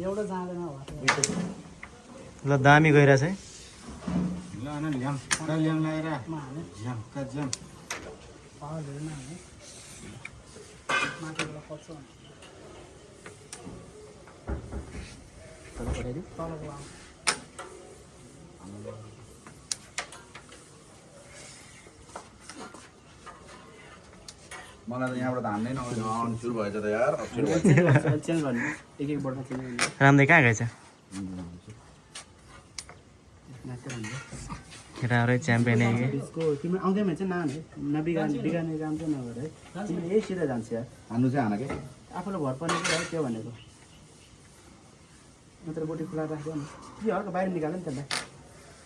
एउटा जाँदैन होला ल दामी गइरहेछ है ल न ल्याम ल्याम लगाएर म हाल्ने ल्याम का ल्याम पावर धेरै नहाल्ने माथिबाट पर्छ तल पठाइदिउँ तलको लाउँ मलाई त यहाँबाट त हान्दैन आउनु सुरु भएछ त यार चेन्ज गर्ने एक एकबाट चेन्ज गर्ने रामले कहाँ गएछ राम्रै च्याम्पियन है त्यसको तिम्रो आउँदैमा चाहिँ नान है बिगार्ने काम चाहिँ नगर है तिमीले यही सिधा जान्छ यार हान्नु चाहिँ हान के आफूलाई भर पर्ने कुरा है त्यो भनेको नत्र बोटी खुला राख्यो नि यो हल्का बाहिर निकाल्यो नि त्यसलाई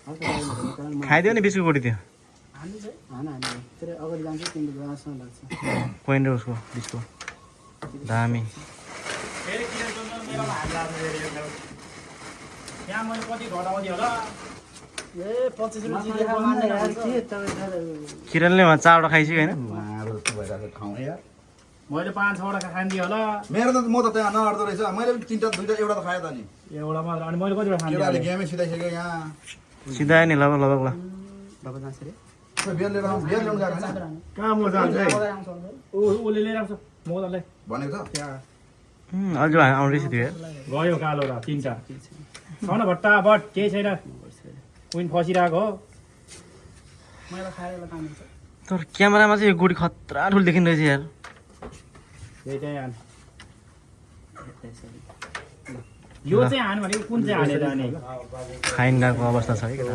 हल्का बाहिर निकाल्नु खाइदियो नि बिस्कुट बोटी त्यो हान्नु चाहिँ हान तर अगाडि जान्छ तिमीले जहाँसम्म लाग्छ कोइन र उसको बिचको दामी ए 25 रुपियाँ मान्ने यार के तपाईँ किरणले वहाँ 4वटा खाइसक्यो होइन मारो जस्तो भइरहेको ठाउँ यार मैले 5-6वटा खाइदिएँ होला मेरो त म त त्यहाँ नअर्दो रहेछ मैले पनि 3टा 2टा एउटा त खाएँ त नि एउटा मात्र अनि मैले कतिवटा केटाले गेमै सिधाइसक्यो यहाँ सिधा नि लगभग लगभग ल बाबा जान्छ रे बियर लिएर आउँ बियर ल्याउनु गएको होइन कहाँ म जान्छ ओले लिएर आउँछ मोदलले भनेको छ अझ आउँदैछ त्यो गयो कालो र 3टा छन भट्टा बट केही छैन कुइन फसिरहेको हो मैले खाएर काम हुन्छ तर क्यामेरामा चाहिँ यो गोडी खतरा ठुलो देखिँदो रहेछ यार त्यही चाहिँ हान यो चाहिँ हान भनेको कुन चाहिँ हानेर अनि फाइन गएको अवस्था छ है केटा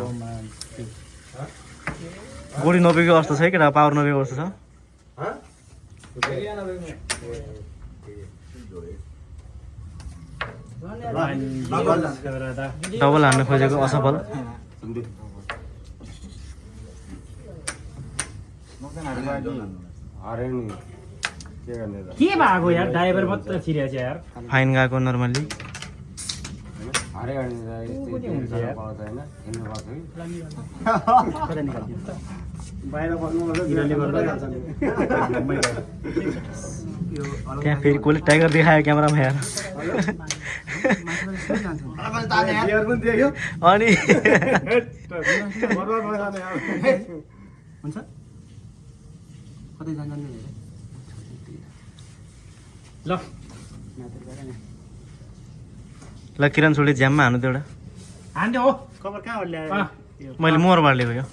गोडी नबेको अवस्था छ है केटा पावर नबेको अवस्था छ डबल हान्न खोजेको असफल के भएको यार ड्राइभर मात्र छिरेछ यार फाइन गएको नर्मल्ली कता निकाल्दियो बाहिर त्यहाँ फेरि कसले टाइगर देखायो क्यामेरामा यार अनि हुन्छ कतै जान्छ ल ल किरण छोडी ज्याममा हान्नु त एउटा हान्दियो हो कभर कहाँबाट ल्यायो मैले मोरबाट लिएको यो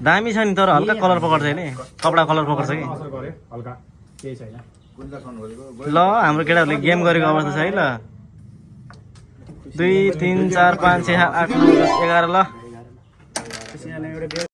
दामी छ नि तर हल्का कलर पक्र्छ नि कपडा कलर पक्र्छ कि असर गर्यो हल्का केही छैन ल हाम्रो केटाहरूले गेम गरेको अवस्था छ है ल 2 3 4 5 6 8 9 10 11 ल